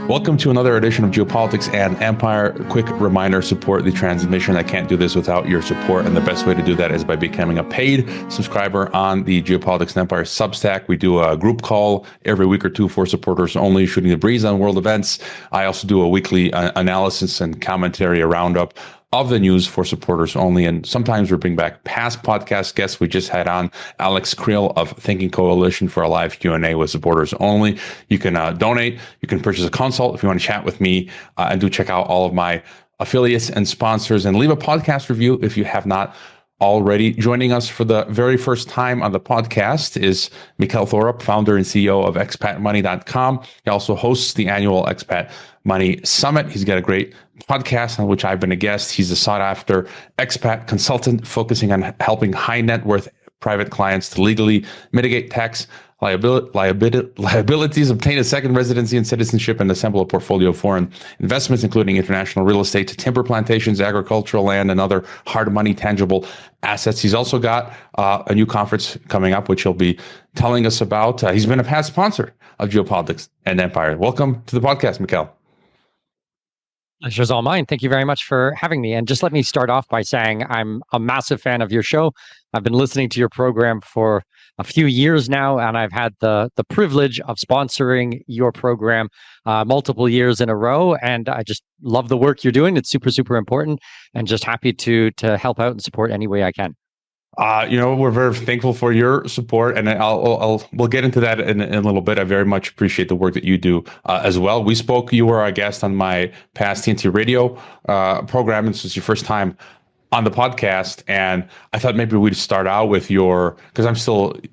Welcome to another edition of Geopolitics and Empire. Quick reminder, support the transmission. I can't do this without your support, and the best way to do that is by becoming a paid subscriber on the Geopolitics and Empire Substack. We do a group call every week or two for supporters only, shooting the breeze on world events. I also do a weekly analysis and commentary, a roundup of the news for supporters only. And sometimes we bring back past podcast guests. We just had on Alex Creel of Thinking Coalition for a live Q&A with supporters only. You can donate. You can purchase a consult if you want to chat with me, and do check out all of my affiliates and sponsors, and leave a podcast review if you have not already. Joining us for the very first time on the podcast is Mikkel Thorup, founder and CEO of expatmoney.com. He also hosts the annual Expat Money Summit. He's got a great podcast on which I've been a guest. He's a sought-after expat consultant focusing on helping high net worth private clients to legally mitigate tax liabilities, obtain a second residency and citizenship, and assemble a portfolio of foreign investments, including international real estate, timber plantations, agricultural land, and other hard money tangible assets. He's also got a new conference coming up, which he'll be telling us about. He's been a past sponsor of Geopolitics and Empire. Welcome to the podcast, Mikkel. Pleasure's all mine. Thank you very much for having me. And just let me start off by saying I'm a massive fan of your show. I've been listening to your program for a few years now, and I've had the privilege of sponsoring your program multiple years in a row. And I just love the work you're doing. It's super, super important, and just happy to help out and support any way I can. We're very thankful for your support, and we'll get into that in a little bit. I very much appreciate the work that you do as well. You were a guest on my past TNT radio program, and this is your first time on the podcast. And I thought maybe we'd start out with because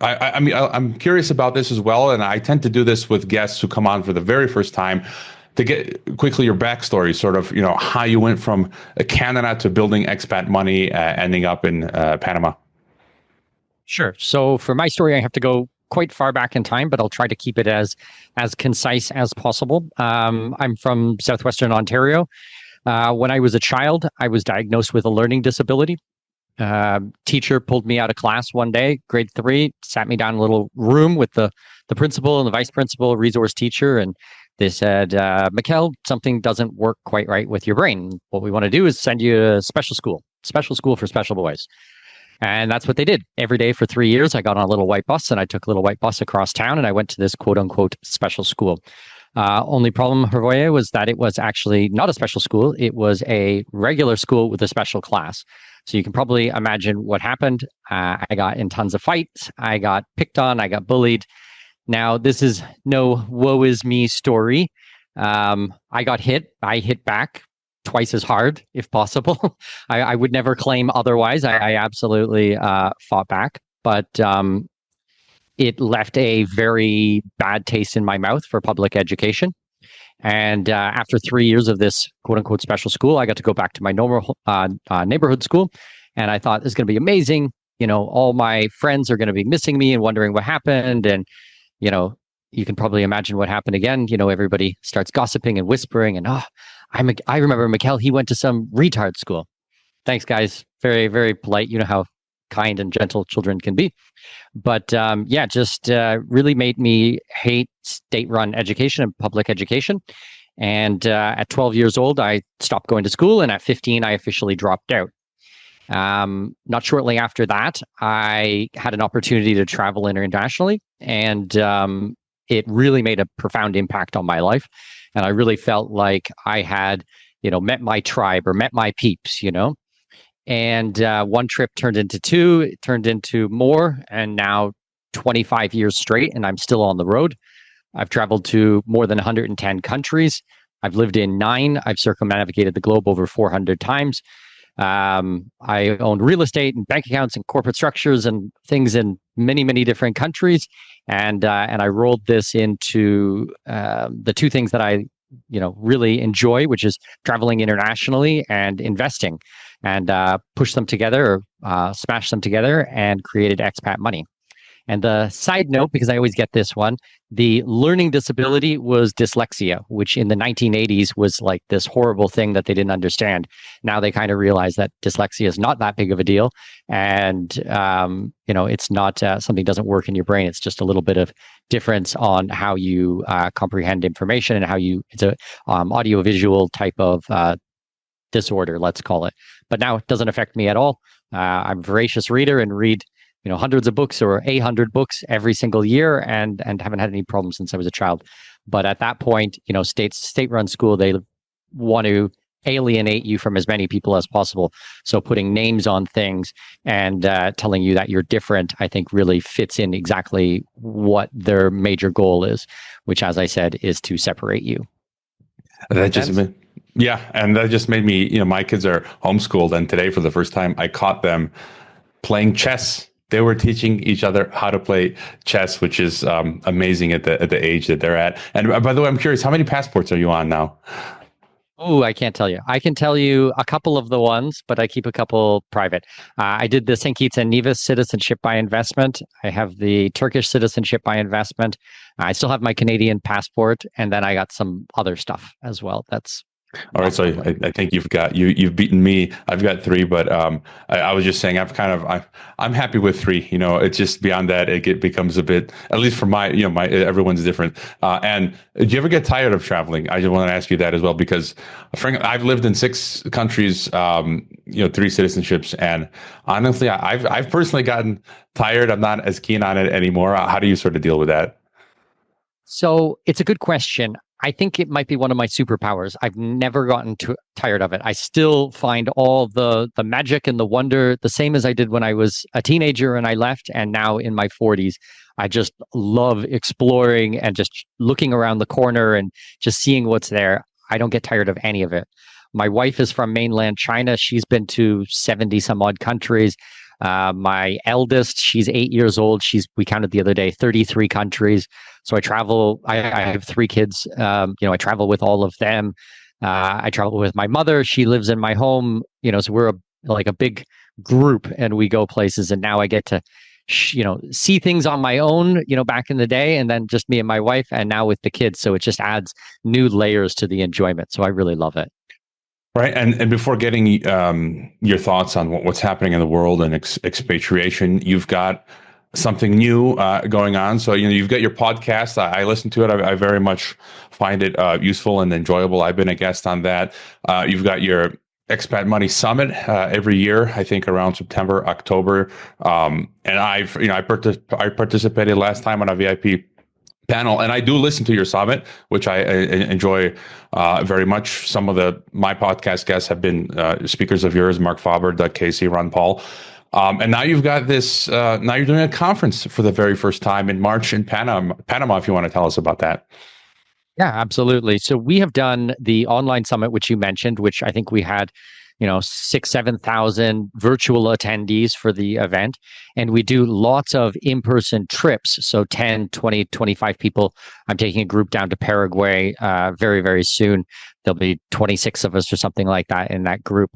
I'm curious about this as well, and I tend to do this with guests who come on for the very first time, to get quickly your backstory, sort of, how you went from Canada to building Expat Money, ending up in Panama. Sure. So for my story, I have to go quite far back in time, but I'll try to keep it as concise as possible. I'm from southwestern Ontario. When I was a child, I was diagnosed with a learning disability. Teacher pulled me out of class one day, grade 3, sat me down in a little room with the principal and the vice principal, resource teacher, and they said, Mikkel, something doesn't work quite right with your brain. What we want to do is send you to special school for special boys. And that's what they did. Every day for 3 years, I got on a little white bus, and I took a little white bus across town, and I went to this quote unquote special school. Only problem, Hervoye, was that it was actually not a special school. It was a regular school with a special class. So you can probably imagine what happened. I got in tons of fights. I got picked on. I got bullied. Now, this is no woe is me story. I got hit. I hit back twice as hard, if possible. I would never claim otherwise. I absolutely fought back, but it left a very bad taste in my mouth for public education. And after 3 years of this quote unquote special school, I got to go back to my normal neighborhood school. And I thought, this is going to be amazing. All my friends are going to be missing me and wondering what happened. And, you can probably imagine what happened again. Everybody starts gossiping and whispering, and I remember Mikkel, he went to some retard school. Thanks, guys. Very, very polite. You know how kind and gentle children can be. But just really made me hate state-run education and public education. And at 12 years old, I stopped going to school. And at 15, I officially dropped out. Not shortly after that, I had an opportunity to travel internationally. And it really made a profound impact on my life. And I really felt like I had, met my tribe or met my peeps, And one trip turned into 2, it turned into more, and now 25 years straight, and I'm still on the road. I've traveled to more than 110 countries. I've lived in 9. I've circumnavigated the globe over 400 times. I owned real estate and bank accounts and corporate structures and things in many, many different countries. And I rolled this into the 2 things that I, really enjoy, which is traveling internationally and investing, and push them together, or smash them together, and created Expat Money. And the side note, because I always get this one, the learning disability was dyslexia, which in the 1980s was like this horrible thing that they didn't understand. Now they kind of realize that dyslexia is not that big of a deal. And, it's not something doesn't work in your brain. It's just a little bit of difference on how you comprehend information and it's a audio-visual type of disorder, let's call it. But now it doesn't affect me at all. I'm a voracious reader and read hundreds of books or 800 books every single year and haven't had any problems since I was a child. But at that point, state-run school, they want to alienate you from as many people as possible. So putting names on things and telling you that you're different, I think really fits in exactly what their major goal is, which, as I said, is to separate you. That just and that just made me, my kids are homeschooled, and today for the first time I caught them playing chess. They were teaching each other how to play chess, which is amazing at the age that they're at. And by the way, I'm curious, how many passports are you on now? Oh, I can't tell you. I can tell you a couple of the ones, but I keep a couple private. I did the St. Kitts and Nevis citizenship by investment. I have the Turkish citizenship by investment. I still have my Canadian passport, and then I got some other stuff as well. That's all right. So I think you've beaten me. I've got 3, but I was just saying I'm happy with 3. It's just beyond that it becomes a bit, at least for my everyone's different. And do you ever get tired of traveling? I just want to ask you that as well, because frankly, I've lived in 6 countries, 3 citizenships, and honestly, I've personally gotten tired. I'm not as keen on it anymore. How do you sort of deal with that? So it's a good question. I think it might be one of my superpowers. I've never gotten tired of it. I still find all the magic and the wonder the same as I did when I was a teenager and I left, and now in my 40s. I just love exploring and just looking around the corner and just seeing what's there. I don't get tired of any of it. My wife is from mainland China. She's been to 70 some odd countries. My eldest, she's 8 years old. We counted the other day, 33 countries. So I travel. I have 3 kids. I travel with all of them. I travel with my mother. She lives in my home. So we're like a big group, and we go places. And now I get to, see things on my own. Back in the day, and then just me and my wife, and now with the kids. So it just adds new layers to the enjoyment. So I really love it. Right. And before getting your thoughts on what's happening in the world and expatriation, you've got something new going on. So, you've got your podcast. I listen to it. I very much find it useful and enjoyable. I've been a guest on that. You've got your Expat Money Summit every year, I think around September, October. And I participated last time on a VIP panel, and I do listen to your summit, which I enjoy very much. Some of my podcast guests have been speakers of yours: Mark Faber, Doug Casey, Ron Paul. And now you've got this. Now you're doing a conference for the very first time in March in Panama. If you want to tell us about that. Yeah, absolutely. So we have done the online summit, which you mentioned, which I think we had 6,000-7,000 virtual attendees for the event. And we do lots of in-person trips. So 10, 20, 25 people. I'm taking a group down to Paraguay very, very soon. There'll be 26 of us or something like that in that group.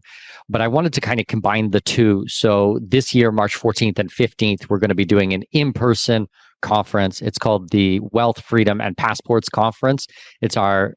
But I wanted to kind of combine the two. So this year, March 14th and 15th, we're going to be doing an in-person conference. It's called the Wealth, Freedom, and Passports Conference. It's our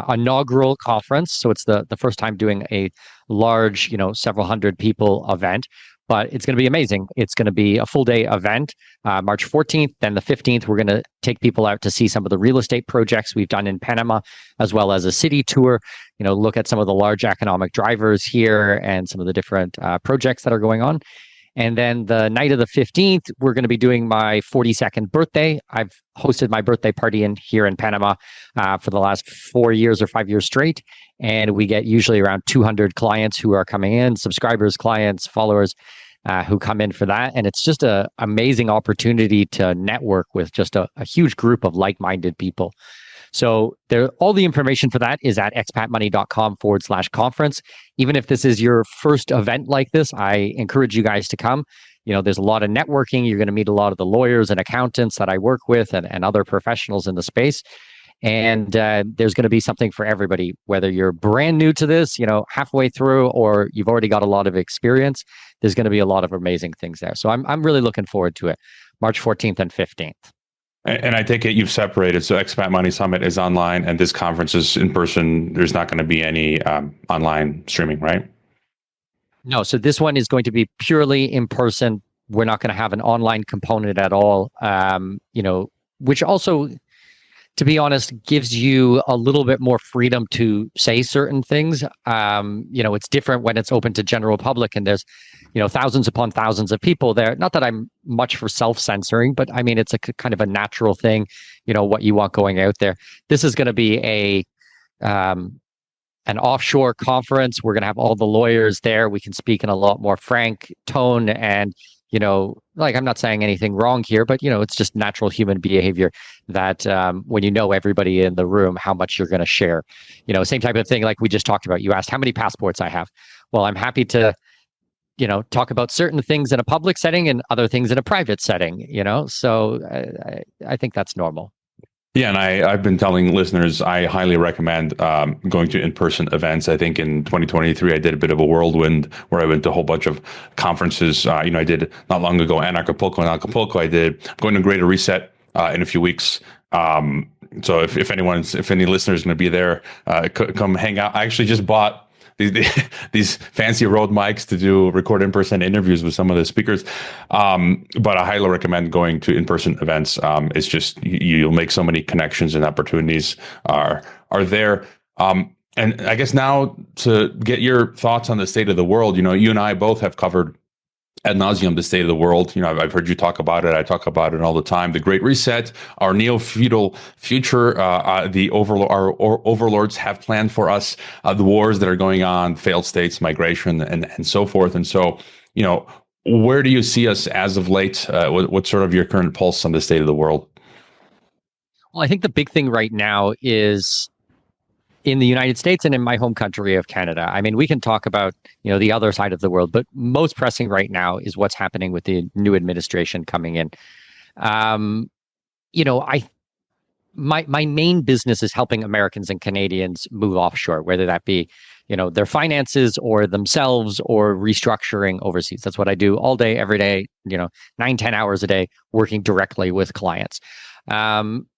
inaugural conference. So it's the first time doing a large, several hundred people event, but it's going to be amazing. It's going to be a full day event, March 14th. Then the 15th, we're going to take people out to see some of the real estate projects we've done in Panama, as well as a city tour, look at some of the large economic drivers here and some of the different projects that are going on. And then the night of the 15th, we're going to be doing my 42nd birthday. I've hosted my birthday party here in Panama for the last 4 years or 5 years straight. And we get usually around 200 clients who are coming in, subscribers, clients, followers who come in for that. And it's just an amazing opportunity to network with just a huge group of like-minded people. So all the information for that is at expatmoney.com/conference. Even if this is your first event like this, I encourage you guys to come. There's a lot of networking. You're going to meet a lot of the lawyers and accountants that I work with and other professionals in the space. And there's going to be something for everybody, whether you're brand new to this, halfway through, or you've already got a lot of experience. There's going to be a lot of amazing things there. So I'm really looking forward to it. March 14th and 15th. And I take it you've separated. So Expat Money Summit is online and this conference is in person. There's not going to be any online streaming, right? No, so this one is going to be purely in person. We're not going to have an online component at all, which also, to be honest, gives you a little bit more freedom to say certain things. It's different when it's open to general public and there's, thousands upon thousands of people there. Not that I'm much for self-censoring, but I mean, it's a kind of a natural thing, what you want going out there. This is going to be an offshore conference. We're going to have all the lawyers there. We can speak in a lot more frank tone and, I'm not saying anything wrong here, but, it's just natural human behavior that when you know everybody in the room, how much you're going to share, same type of thing like we just talked about. You asked how many passports I have. Well, I'm happy to, talk about certain things in a public setting and other things in a private setting, so I think that's normal. Yeah, and I've been telling listeners I highly recommend going to in-person events. I think in 2023 I did a bit of a whirlwind where I went to a whole bunch of conferences. I did not long ago in Acapulco. I'm going to Greater Reset in a few weeks. So if any listeners are going to be there, come hang out. I actually just bought these fancy Rode mics to record in-person interviews with some of the speakers. But I highly recommend going to in-person events. It's just, you'll make so many connections and opportunities are there. And I guess now to get your thoughts on the state of the world, you and I both have covered ad nauseum the state of the world. I've heard you talk about it. I talk about it all the time. The Great Reset, our neo-feudal future, our overlords have planned for us, the wars that are going on, failed states, migration, and so forth. And so, where do you see us as of late? What's sort of your current pulse on the state of the world? Well, I think the big thing right now is in the United States and in my home country of Canada. I mean, we can talk about, the other side of the world, but most pressing right now is what's happening with the new administration coming in. My main business is helping Americans and Canadians move offshore, whether that be, their finances or themselves or restructuring overseas. That's what I do all day, every day, 9-10 hours a day, working directly with clients.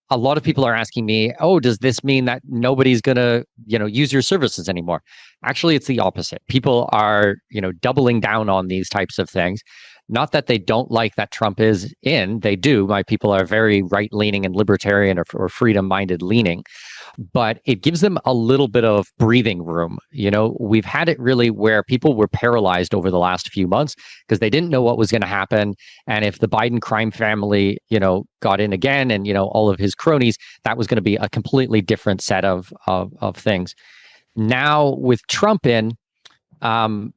A lot of people are asking me, does this mean that nobody's going to, use your services anymore? Actually, it's the opposite. People are, doubling down on these types of things. Not that they don't like that Trump is in, they do. My people are very right-leaning and libertarian or freedom-minded leaning, but it gives them a little bit of breathing room. We've had it really where people were paralyzed over the last few months because they didn't know what was going to happen. And if the Biden crime family, got in again and, all of his cronies, that was going to be a completely different set of things. Now with Trump in,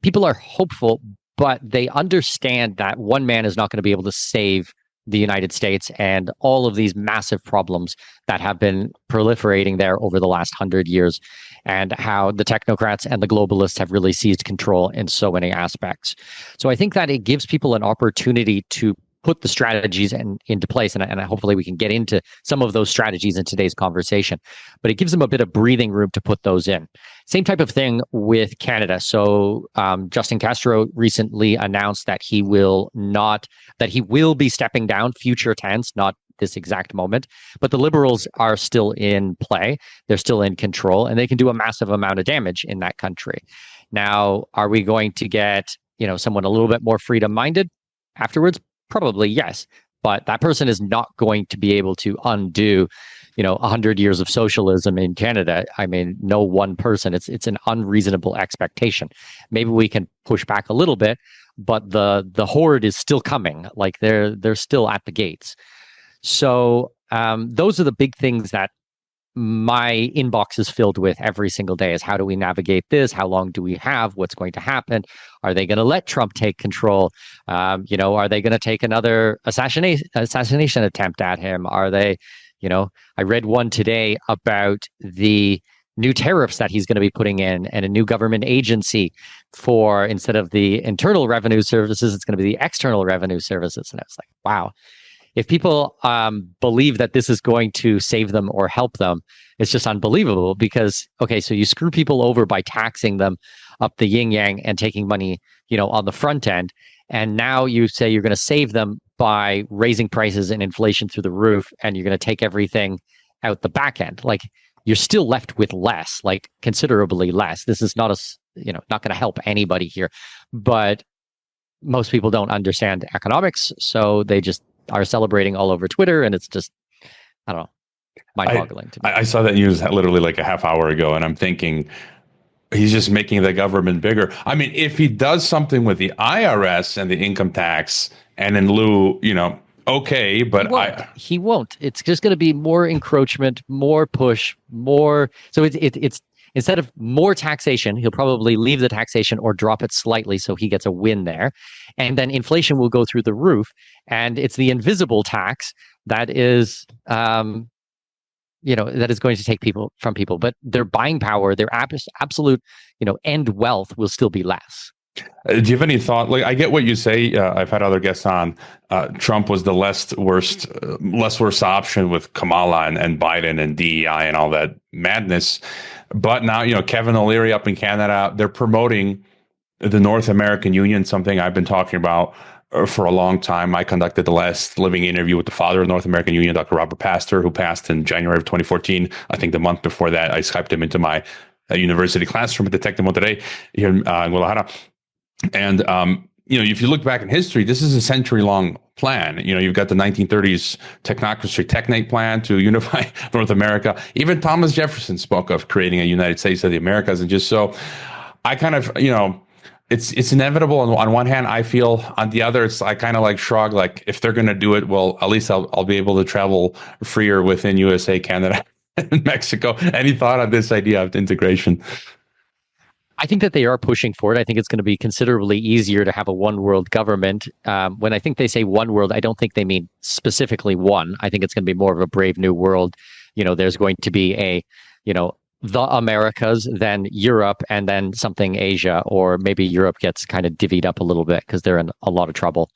people are hopeful, but they understand that one man is not going to be able to save the United States and all of these massive problems that have been proliferating there over the last 100 years, and how the technocrats and the globalists have really seized control in so many aspects. So I think that it gives people an opportunity to put the strategies into place, and hopefully we can get into some of those strategies in today's conversation, but it gives them a bit of breathing room to put those in. Same type of thing with Canada. So Justin Castro recently announced that he will be stepping down, future tense, not this exact moment, but the Liberals are still in play. They're still in control, and they can do a massive amount of damage in that country. Now, are we going to get, someone a little bit more freedom-minded afterwards? Probably yes, but that person is not going to be able to undo, 100 years of socialism in Canada. I mean, no one person. It's an unreasonable expectation. Maybe we can push back a little bit, but the horde is still coming. Like they're still at the gates. So those are the big things that my inbox is filled with every single day. Is how do we navigate this? How long do we have? What's going to happen? Are they going to let Trump take control? Are they going to take another assassination attempt at him? Are they, I read one today about the new tariffs that he's going to be putting in and a new government agency for, instead of the internal revenue services, it's going to be the external revenue services. And I was like, wow. if people believe that this is going to save them or help them, it's just unbelievable because, okay, so you screw people over by taxing them up the yin yang and taking money, on the front end. And now you say you're going to save them by raising prices and inflation through the roof, and you're going to take everything out the back end. Like, you're still left with less, like considerably less. This is not not going to help anybody here. But most people don't understand economics, so they just are celebrating all over Twitter, and it's just, I don't know, mind-boggling to me. I saw that news literally like a half hour ago, and I'm thinking, he's just making the government bigger. I mean, if he does something with the IRS and the income tax, and in lieu, okay, but he won't. It's just going to be more encroachment, more push, more. So it's instead of more taxation, he'll probably leave the taxation or drop it slightly so he gets a win there, and then inflation will go through the roof. And it's the invisible tax that is. That is going to take people from people, but their buying power, their absolute, end wealth will still be less. Do you have any thought? Like, I get what you say. I've had other guests on. Trump was the less worse option with Kamala and Biden and DEI and all that madness. But now, Kevin O'Leary up in Canada, they're promoting the North American Union, something I've been talking about for a long time. I conducted the last living interview with the father of the North American Union, Dr. Robert Pastor, who passed in January of 2014. I think the month before that, I Skyped him into my university classroom at the Tec de Monterrey here in Guadalajara. And, if you look back in history, this is a century-long plan. You've got the 1930s Technocracy Technate plan to unify North America. Even Thomas Jefferson spoke of creating a United States of the Americas. And just so I kind of, it's inevitable on one hand. I feel on the other, I kind of like shrug, like if they're going to do it, well, at least I'll be able to travel freer within USA, Canada, and Mexico. Any thought on this idea of integration? I think that they are pushing for it. I think it's going to be considerably easier to have a one world government. When I think they say one world, I don't think they mean specifically one. I think it's going to be more of a brave new world. There's going to be the Americas, then Europe, and then something Asia, or maybe Europe gets kind of divvied up a little bit because they're in a lot of trouble.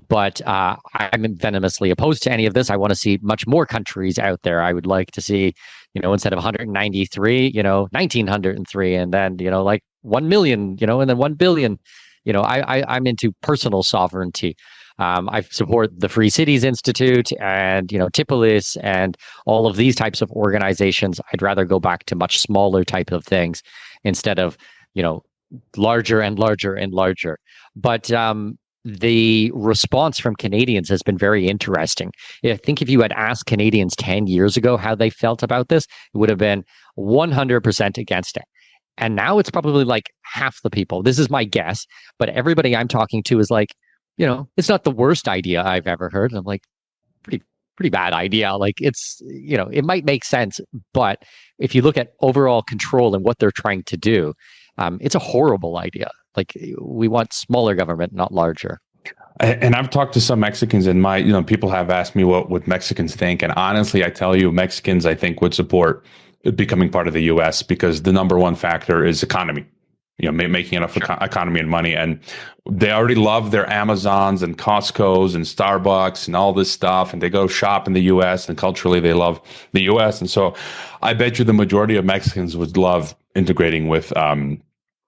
But I'm venomously opposed to any of this. I want to see much more countries out there. I would like to see, instead of 193, 1903, and then, like 1 million, and then 1 billion. I'm into personal sovereignty. I support the Free Cities Institute and, Tipolis and all of these types of organizations. I'd rather go back to much smaller type of things instead of, larger and larger and larger. But the response from Canadians has been very interesting. I think if you had asked Canadians 10 years ago how they felt about this, it would have been 100% against it. And now it's probably like half the people. This is my guess, but everybody I'm talking to is like, it's not the worst idea I've ever heard. And I'm like, pretty bad idea. Like, it's, it might make sense, but if you look at overall control and what they're trying to do, it's a horrible idea. Like, we want smaller government, not larger. And I've talked to some Mexicans, and people have asked me what Mexicans think. And honestly, I tell you, Mexicans, I think, would support becoming part of the U.S. because the number one factor is economy. Making enough economy and money. And they already love their Amazons and Costco's and Starbucks and all this stuff. And they go shop in the U.S. and culturally they love the U.S. And so I bet you the majority of Mexicans would love integrating with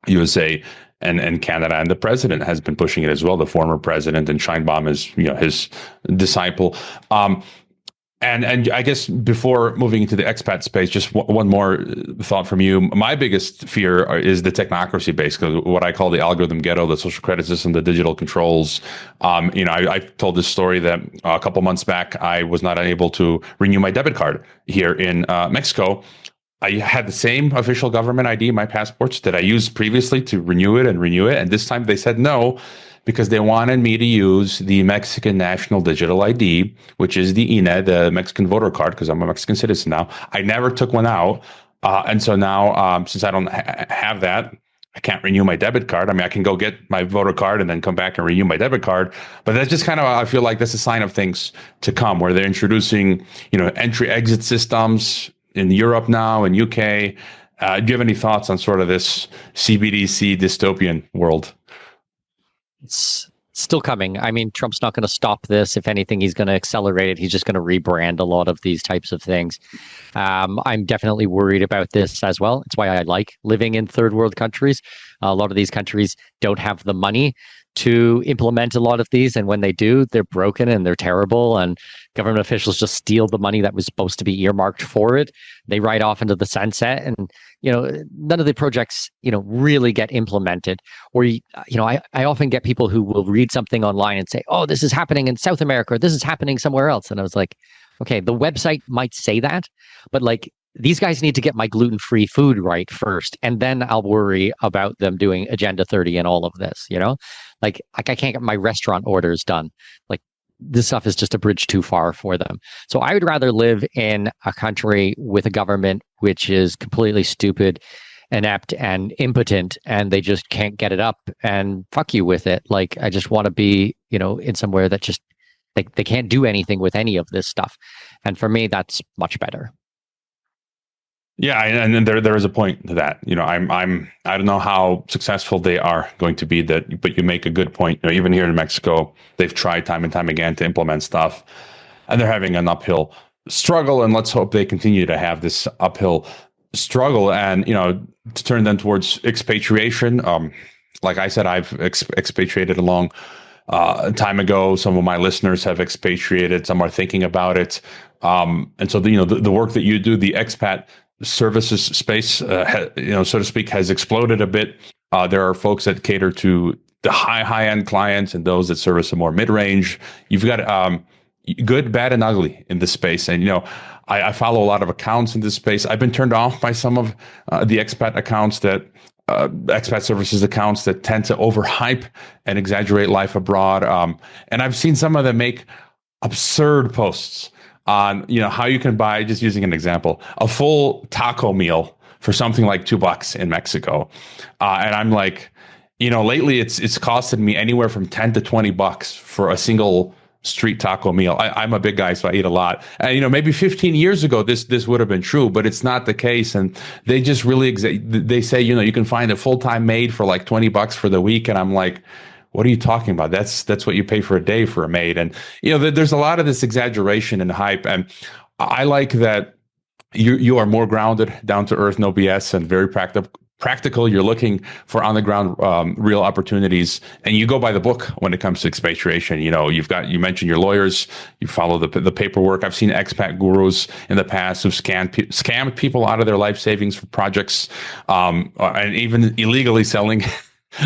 USA and Canada. And the president has been pushing it as well. The former president, and Sheinbaum is, his disciple. And I guess before moving into the expat space, just one more thought from you. My biggest fear is the technocracy base, what I call the algorithm ghetto, the social credit system, the digital controls. I told this story that a couple months back, I was not able to renew my debit card here in Mexico. I had the same official government ID, my passports, that I used previously to renew it. And this time they said no, because they wanted me to use the Mexican National Digital ID, which is the INE, the Mexican voter card, because I'm a Mexican citizen now. I never took one out. And so now, since I don't have that, I can't renew my debit card. I mean, I can go get my voter card and then come back and renew my debit card. But that's just kind of, I feel like that's a sign of things to come, where they're introducing, entry-exit systems in Europe now, in UK. Do you have any thoughts on sort of this CBDC dystopian world? It's still coming. I mean, Trump's not going to stop this. If anything, he's going to accelerate it. He's just going to rebrand a lot of these types of things. I'm definitely worried about this as well. It's why I like living in third world countries. A lot of these countries don't have the money to implement a lot of these, and when they do, they're broken and they're terrible, and government officials just steal the money that was supposed to be earmarked for it. They ride off into the sunset, and none of the projects really get implemented. Or I often get people who will read something online and say, oh, this is happening in South America, or this is happening somewhere else, and I was like, okay, the website might say that, but like, these guys need to get my gluten-free food right first, and then I'll worry about them doing Agenda 30 and all of this, Like I can't get my restaurant orders done. Like, this stuff is just a bridge too far for them. So I would rather live in a country with a government which is completely stupid, inept, and impotent, and they just can't get it up, and fuck you with it. Like, I just want to be, in somewhere that just, like, they can't do anything with any of this stuff. And for me, that's much better. Yeah, and then there is a point to that. I don't know how successful they are going to be, but you make a good point. Even here in Mexico, they've tried time and time again to implement stuff, and they're having an uphill struggle. And let's hope they continue to have this uphill struggle, and to turn them towards expatriation. Like I said, I've expatriated a long time ago. Some of my listeners have expatriated. Some are thinking about it, and so the work that you do, the expat services space, so to speak, has exploded a bit. There are folks that cater to the high end clients and those that service a more mid range. You've got good, bad, and ugly in this space, and I follow a lot of accounts in this space. I've been turned off by some of the expat accounts expat services accounts that tend to overhype and exaggerate life abroad, and I've seen some of them make absurd posts on how you can buy, just using an example, a full taco meal for something like $2 in Mexico, and I'm like, lately it's costed me anywhere from $10 to $20 for a single street taco meal. I'm a big guy, so I eat a lot, and maybe 15 years ago this would have been true, but it's not the case. And they just really they say you can find a full-time maid for like $20 for the week, and I'm like, what are you talking about? That's what you pay for a day for a maid. And there's a lot of this exaggeration and hype, and I like that you are more grounded, down to earth, no BS, and very practical. You're looking for on the ground real opportunities, and you go by the book when it comes to expatriation. You mentioned your lawyers, you follow the paperwork. I've seen expat gurus in the past who've scammed people out of their life savings for projects, and even illegally selling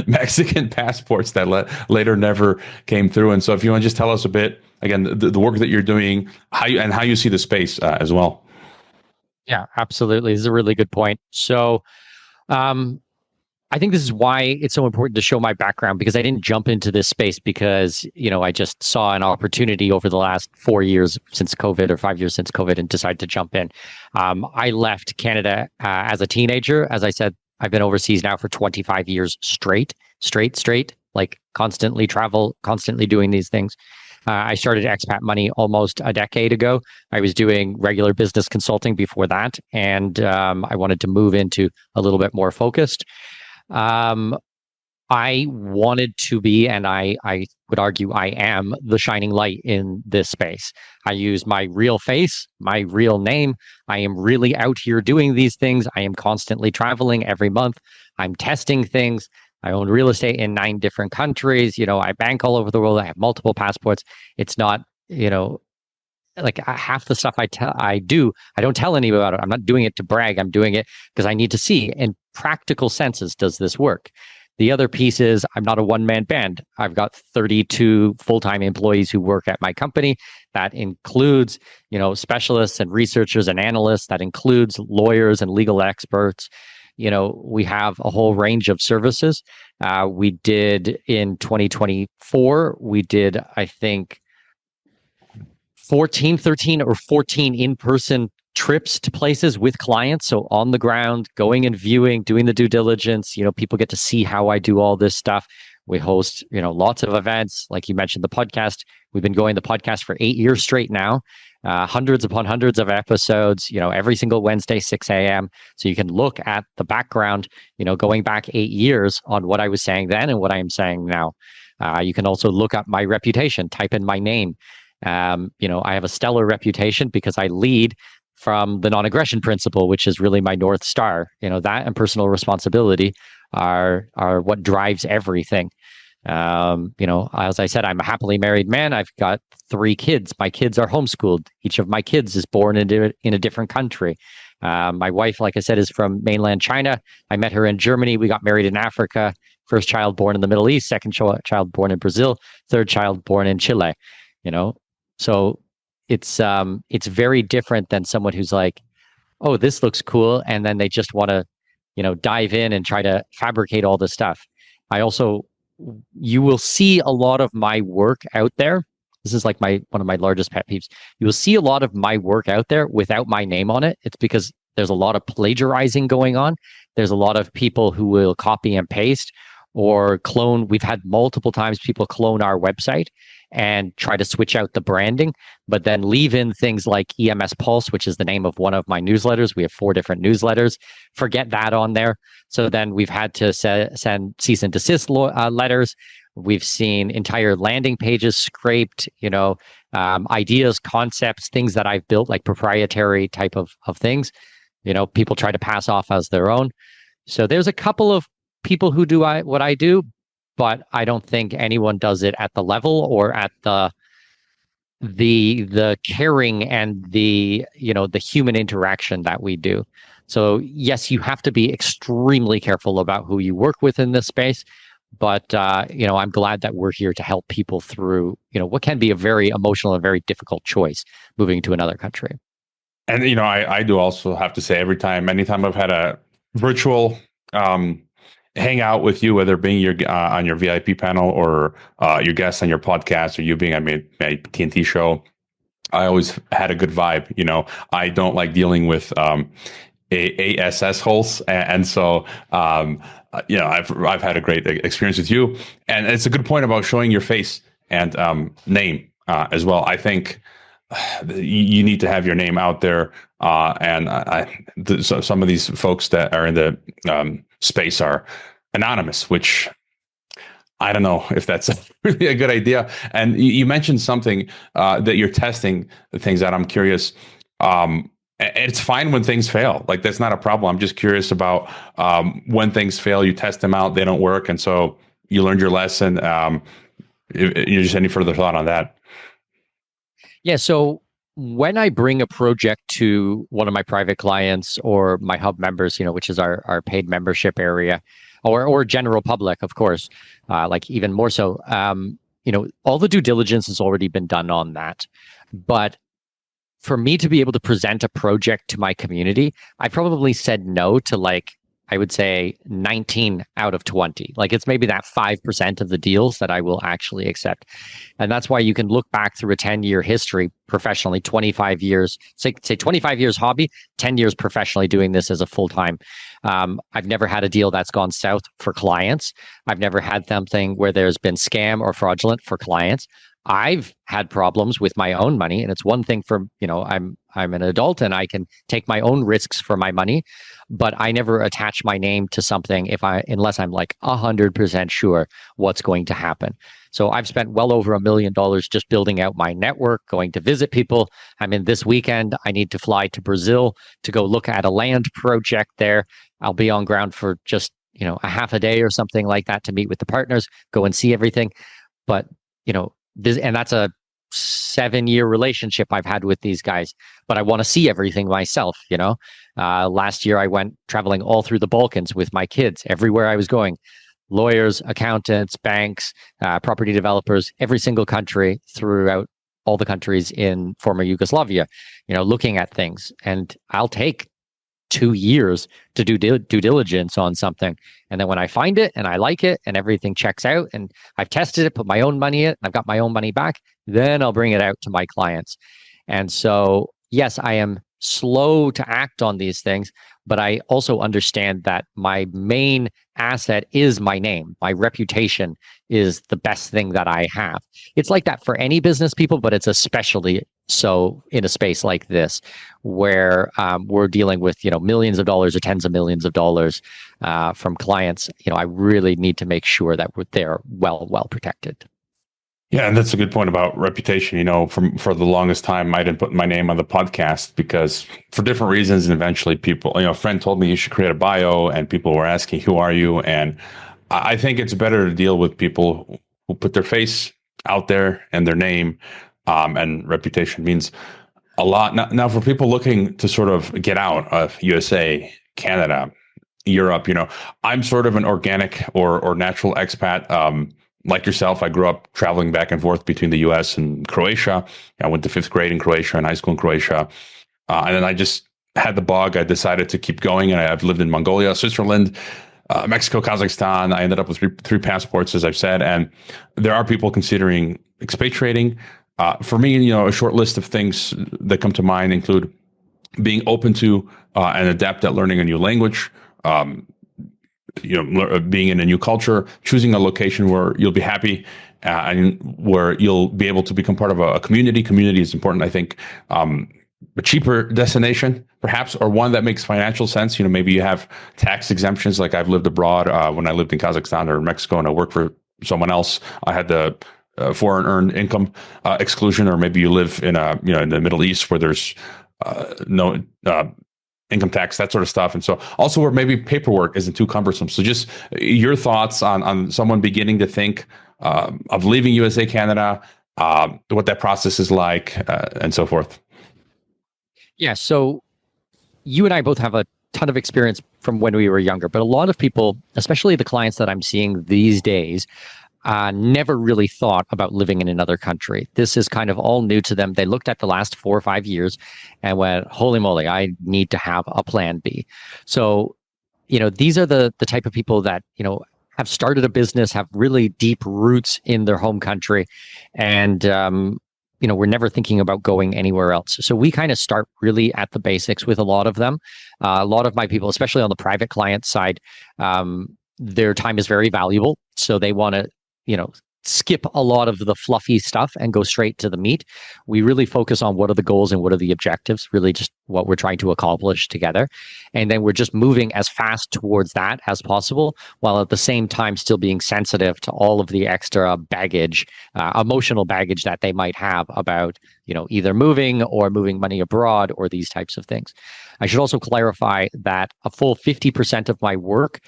Mexican passports that later never came through. And so if you want to just tell us a bit, again, the work that you're doing, how you see the space as well. Yeah, absolutely. This is a really good point. So I think this is why it's so important to show my background, because I didn't jump into this space because, I just saw an opportunity over the last 4 years since COVID, or 5 years since COVID, and decided to jump in. I left Canada as a teenager. As I said, I've been overseas now for 25 years straight, like constantly travel, constantly doing these things. I started Expat Money almost a decade ago. I was doing regular business consulting before that, and I wanted to move into a little bit more focused. I wanted to be, and I would argue I am, the shining light in this space. I use my real face, my real name. I am really out here doing these things. I am constantly traveling every month. I'm testing things. I own real estate in 9 different countries. I bank all over the world. I have multiple passports. It's not, like half the stuff I do, I don't tell anybody about it. I'm not doing it to brag. I'm doing it because I need to see in practical senses, does this work? The other piece is I'm not a one-man band. I've got 32 full-time employees who work at my company. That includes, specialists and researchers and analysts. That includes lawyers and legal experts. We have a whole range of services. We did in 2024, we did, I think, 13 or 14 in-person trips to places with clients. So on the ground, going and viewing, doing the due diligence, people get to see how I do all this stuff. We host, lots of events. Like you mentioned, the podcast, we've been going the podcast for 8 years straight now, hundreds upon hundreds of episodes, every single Wednesday, 6 a.m. So you can look at the background, going back 8 years on what I was saying then and what I am saying now. You can also look up my reputation, type in my name. I have a stellar reputation because I lead from the non-aggression principle, which is really my North Star. That and personal responsibility are what drives everything. As I said, I'm a happily married man. I've got 3 kids. My kids are homeschooled. Each of my kids is born in a different country. My wife, like I said, is from mainland China. I met her in Germany. We got married in Africa. First child born in the Middle East, second child born in Brazil, third child born in Chile. So it's very different than someone who's like, oh, this looks cool, and then they just want to, dive in and try to fabricate all this stuff. You will see a lot of my work out there. This is like one of my largest pet peeves. You will see a lot of my work out there without my name on it. It's because there's a lot of plagiarizing going on. There's a lot of people who will copy and paste or clone. We've had multiple times people clone our website and try to switch out the branding, but then leave in things like EMS Pulse, which is the name of one of my newsletters. We have 4 different newsletters. Forget that on there. So then we've had to send cease and desist letters. We've seen entire landing pages scraped, ideas, concepts, things that I've built, like proprietary type of things, people try to pass off as their own. So there's a couple of people who do what I do, but I don't think anyone does it at the level or at the caring and the human interaction that we do. So yes, you have to be extremely careful about who you work with in this space. But I'm glad that we're here to help people through what can be a very emotional and very difficult choice moving to another country. And I do also have to say, anytime I've had a virtual hang out with you, whether being on your VIP panel or your guest on your podcast or you being on my TNT show, I always had a good vibe. I don't like dealing with ASS holes, and so I've had a great experience with you. And it's a good point about showing your face and name as well. I think you need to have your name out there, so some of these folks that are in the space are anonymous, which I don't know if that's really a good idea. And you mentioned something that you're testing things out. I'm curious. It's fine when things fail. Like, that's not a problem. I'm just curious about when things fail, you test them out, they don't work. And so you learned your lesson. You just any further thought on that? Yeah. So when I bring a project to one of my private clients or my hub members, which is our paid membership area, or general public, of course, like even more so, all the due diligence has already been done on that. But for me to be able to present a project to my community, I probably said no to I would say 19 out of 20. Like, it's maybe that 5% of the deals that I will actually accept. And that's why you can look back through a 10-year history professionally, 25 years, say 25 years hobby, 10 years professionally doing this as a full-time. I've never had a deal that's gone south for clients. I've never had something where there's been scam or fraudulent for clients. I've had problems with my own money, and it's one thing for, I'm an adult and I can take my own risks for my money, but I never attach my name to something unless I'm like 100% sure what's going to happen. So I've spent well over $1 million just building out my network, going to visit people. This weekend, I need to fly to Brazil to go look at a land project there. I'll be on ground for just, a half a day or something like that to meet with the partners, go and see everything. But, and that's a 7-year relationship I've had with these guys, but I want to see everything myself. Last year I went traveling all through the Balkans with my kids, everywhere I was going, lawyers, accountants, banks, property developers, every single country throughout all the countries in former Yugoslavia, looking at things. And I'll take 2 years to do due diligence on something. And then when I find it and I like it and everything checks out and I've tested it, put my own money in, I've got my own money back, then I'll bring it out to my clients. And so, yes, I am slow to act on these things, but I also understand that my main asset is my name. My reputation is the best thing that I have. It's like that for any business people, but it's especially So in a space like this, where we're dealing with millions of dollars or tens of millions of dollars from clients, I really need to make sure that they're well protected. Yeah, and that's a good point about reputation. For the longest time, I didn't put my name on the podcast because for different reasons, and eventually people, a friend told me you should create a bio, and people were asking, "Who are you?" And I think it's better to deal with people who put their face out there and their name, and reputation means a lot. Now, for people looking to sort of get out of USA, Canada, Europe, I'm sort of an organic or natural expat. Like yourself, I grew up traveling back and forth between the U.S. and Croatia. I went to fifth grade in Croatia and high school in Croatia. And then I just had the bug. I decided to keep going. And I've lived in Mongolia, Switzerland, Mexico, Kazakhstan. I ended up with three passports, as I've said. And there are people considering expatriating. For me, a short list of things that come to mind include being open to and adept at learning a new language, being in a new culture, choosing a location where you'll be happy and where you'll be able to become part of a community. Community is important, I think. A cheaper destination, perhaps, or one that makes financial sense. Maybe you have tax exemptions. Like I've lived abroad when I lived in Kazakhstan or Mexico, and I worked for someone else. I had the foreign earned income exclusion, or maybe you live in in the Middle East where there's no income tax, that sort of stuff. And so also where maybe paperwork isn't too cumbersome. So just your thoughts on someone beginning to think of leaving USA, Canada, what that process is like, and so forth. Yeah. So you and I both have a ton of experience from when we were younger, but a lot of people, especially the clients that I'm seeing these days, never really thought about living in another country. This is kind of all new to them. They looked at the last 4 or 5 years and went, holy moly, I need to have a plan B. So, these are the type of people that, have started a business, have really deep roots in their home country. And, we're never thinking about going anywhere else. So we kind of start really at the basics with a lot of them. A lot of my people, especially on the private client side, their time is very valuable. So they want to, skip a lot of the fluffy stuff and go straight to the meat. We really focus on what are the goals and what are the objectives, really just what we're trying to accomplish together. And then we're just moving as fast towards that as possible, while at the same time still being sensitive to all of the extra baggage, emotional baggage that they might have about, either moving or moving money abroad or these types of things. I should also clarify that a full 50% of my work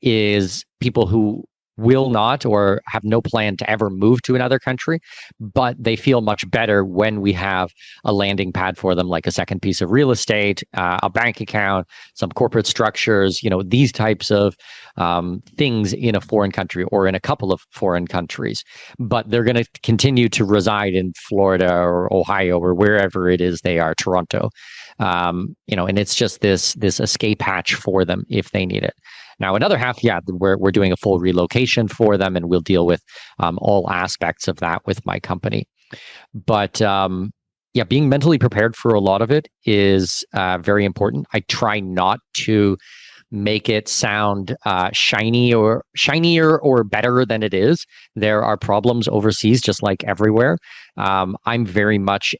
is people who will not or have no plan to ever move to another country, but they feel much better when we have a landing pad for them, like a second piece of real estate, a bank account, some corporate structures, these types of things in a foreign country or in a couple of foreign countries. But they're going to continue to reside in Florida or Ohio or wherever it is they are, Toronto. And it's just this escape hatch for them if they need it. Now, another half, we're doing a full relocation for them, and we'll deal with all aspects of that with my company. But being mentally prepared for a lot of it is very important. I try not to make it sound shinier or better than it is. There are problems overseas, just like everywhere. I'm very much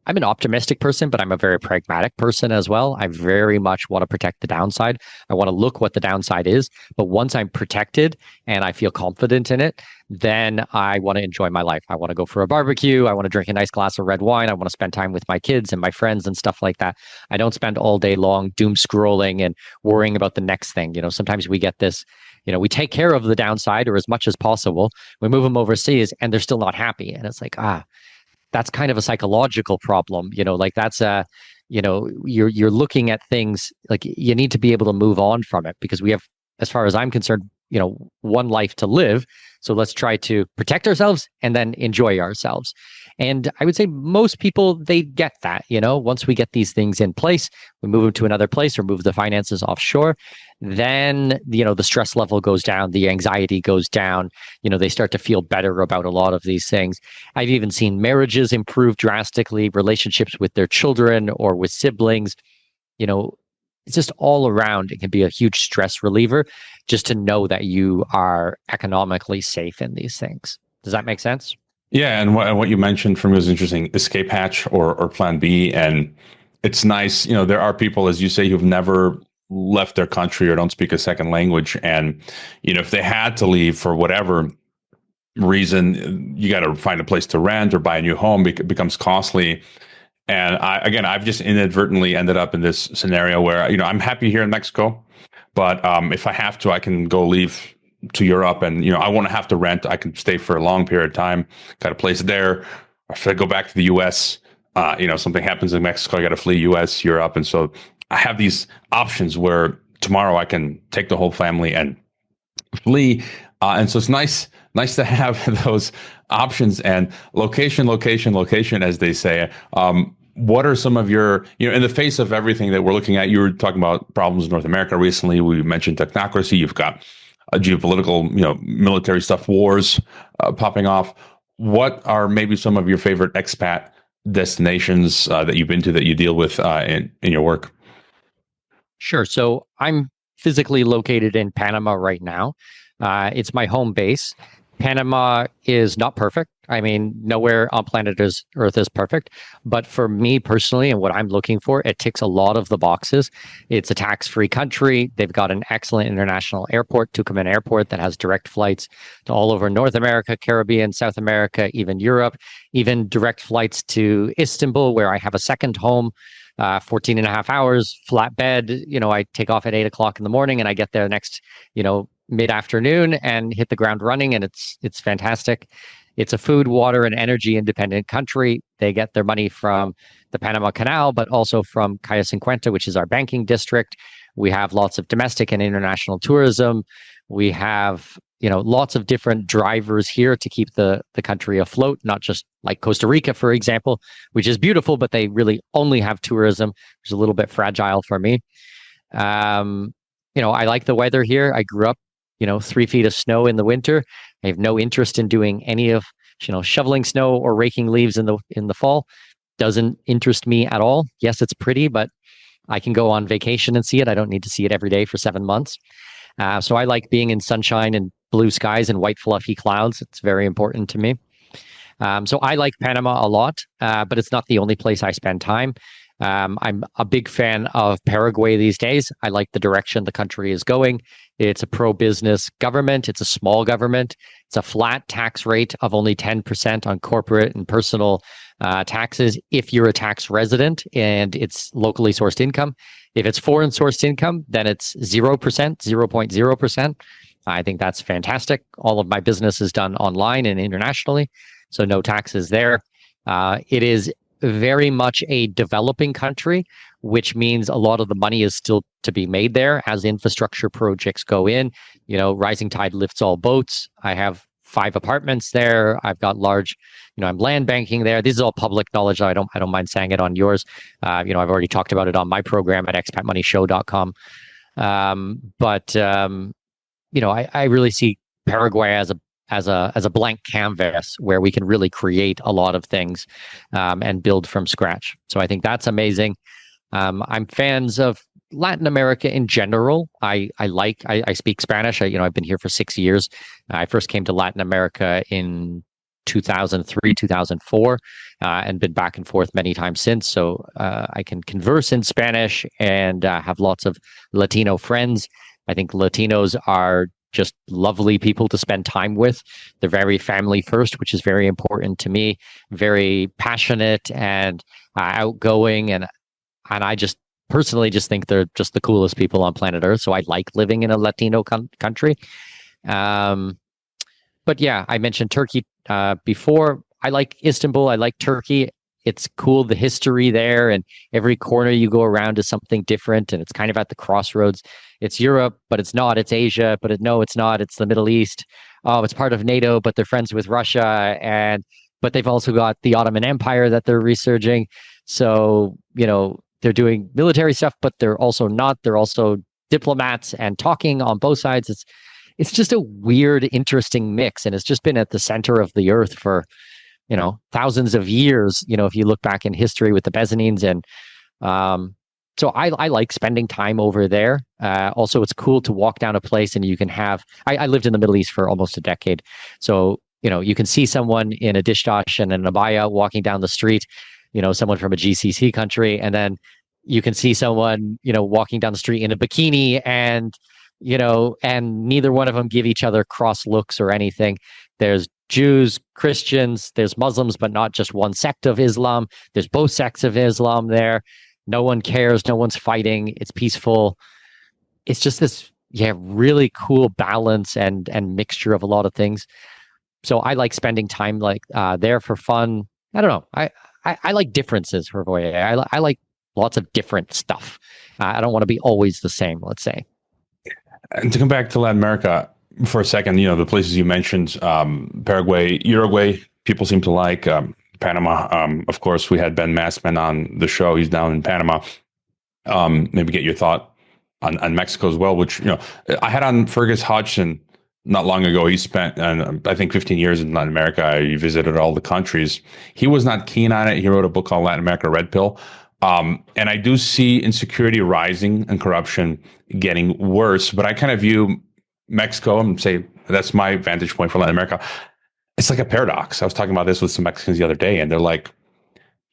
I'm an optimistic person, but I'm a very pragmatic person as well. I very much want to protect the downside. I want to look what the downside is. But once I'm protected and I feel confident in it, then I want to enjoy my life. I want to go for a barbecue. I want to drink a nice glass of red wine. I want to spend time with my kids and my friends and stuff like that. I don't spend all day long doom scrolling and worrying about the next thing. Sometimes we get this, we take care of the downside or as much as possible. We move them overseas and they're still not happy. And it's like, that's kind of a psychological problem, that's you're looking at things like you need to be able to move on from it because we have, as far as I'm concerned, one life to live. So let's try to protect ourselves and then enjoy ourselves. And I would say most people, they get that, once we get these things in place, we move them to another place or move the finances offshore, then, the stress level goes down, the anxiety goes down, they start to feel better about a lot of these things. I've even seen marriages improve drastically, relationships with their children or with siblings, it's just all around. It can be a huge stress reliever just to know that you are economically safe in these things. Does that make sense? Yeah, and what you mentioned for me was interesting. Escape hatch or plan B, and it's nice. There are people, as you say, who've never left their country or don't speak a second language, and if they had to leave for whatever reason, you got to find a place to rent or buy a new home. It becomes costly. And I've just inadvertently ended up in this scenario where I'm happy here in Mexico, but if I have to, I can go leave to Europe, and I won't have to rent. I can stay for a long period of time. Got a place there. Or if I go back to the U.S., something happens in Mexico, I got to flee U.S., Europe, and so I have these options where tomorrow I can take the whole family and flee. And so it's nice to have those options and location, as they say. What are some of your, in the face of everything that we're looking at? You were talking about problems in North America recently. We mentioned technocracy. You've got a geopolitical, military stuff, wars popping off. What are maybe some of your favorite expat destinations that you've been to that you deal with in your work? Sure. So I'm physically located in Panama right now. It's my home base. Panama is not perfect. I mean, nowhere on planet Earth is perfect. But for me personally, and what I'm looking for, it ticks a lot of the boxes. It's a tax-free country. They've got an excellent international airport, Tucumán Airport, that has direct flights to all over North America, Caribbean, South America, even Europe, even direct flights to Istanbul, where I have a second home. 14 and a half hours, flat bed. I take off at 8 o'clock in the morning and I get there next, mid-afternoon and hit the ground running, and it's fantastic. It's a food, water, and energy independent country. They get their money from the Panama Canal, but also from Calle 50, which is our banking district. We have lots of domestic and international tourism. We have, lots of different drivers here to keep the country afloat, not just like Costa Rica, for example, which is beautiful, but they really only have tourism, which is a little bit fragile for me. I like the weather here. I grew up, 3 feet of snow in the winter. I have no interest in doing any of, shoveling snow or raking leaves in the fall. Doesn't interest me at all. Yes, it's pretty, but I can go on vacation and see it. I don't need to see it every day for 7 months. So I like being in sunshine and blue skies and white fluffy clouds. It's very important to me. So I like Panama a lot, but it's not the only place I spend time. I'm a big fan of Paraguay these days. I like the direction the country is going. It's a pro-business government. It's a small government. It's a flat tax rate of only 10% on corporate and personal taxes if you're a tax resident and it's locally sourced income. If it's foreign sourced income, then it's 0%, 0.0%. I think that's fantastic. All of my business is done online and internationally, so no taxes there. It is very much a developing country, which means a lot of the money is still to be made there as infrastructure projects go in. Rising tide lifts all boats. I have 5 apartments there. I've got large, I'm land banking there. This is all public knowledge. I don't mind saying it on yours. I've already talked about it on my program at expatmoneyshow.com. I really see Paraguay as a blank canvas where we can really create a lot of things and build from scratch. So I think that's amazing. I'm fans of Latin America in general. I speak Spanish. I've been here for 6 years. I first came to Latin America in 2003, 2004, and been back and forth many times since. So I can converse in Spanish and have lots of Latino friends. I think Latinos are just lovely people to spend time with. They're very family first, which is very important to me. Very passionate and outgoing, and I just personally just think they're just the coolest people on planet Earth. So I like living in a Latino country. But yeah, I mentioned Turkey before. I like Istanbul. I like Turkey. It's cool, the history there, and every corner you go around is something different, and it's kind of at the crossroads. It's Europe, but it's not. It's Asia, but no, it's not. It's the Middle East. Oh, it's part of NATO, but they're friends with Russia, but they've also got the Ottoman Empire that they're resurging. So, they're doing military stuff, but they're also not. They're also diplomats and talking on both sides. It's just a weird, interesting mix, and it's just been at the center of the earth for thousands of years, if you look back in history with the Byzantines. And so I like spending time over there. Also, it's cool to walk down a place and you can have, I lived in the Middle East for almost a decade. So you can see someone in a dish and an abaya walking down the street, someone from a GCC country, and then you can see someone, walking down the street in a bikini, and and neither one of them give each other cross looks or anything. There's Jews, Christians, there's Muslims, but not just one sect of Islam. There's both sects of Islam there. No one cares. No one's fighting. It's peaceful. It's just this, really cool balance and mixture of a lot of things. So I like spending time like there for fun. I don't know. I like differences for Voyage. I like lots of different stuff. I don't want to be always the same, let's say. And to come back to Latin America for a second, the places you mentioned, Paraguay, Uruguay, people seem to like. Panama, of course, we had Ben Massman on the show. He's down in Panama. Maybe get your thought on Mexico as well, which, I had on Fergus Hodgson not long ago. He spent, I think, 15 years in Latin America. He visited all the countries. He was not keen on it. He wrote a book called Latin America Red Pill. And I do see insecurity rising and corruption getting worse, but I kind of view Mexico and say, that's my vantage point for Latin America. It's like a paradox. I was talking about this with some Mexicans the other day, and they're like,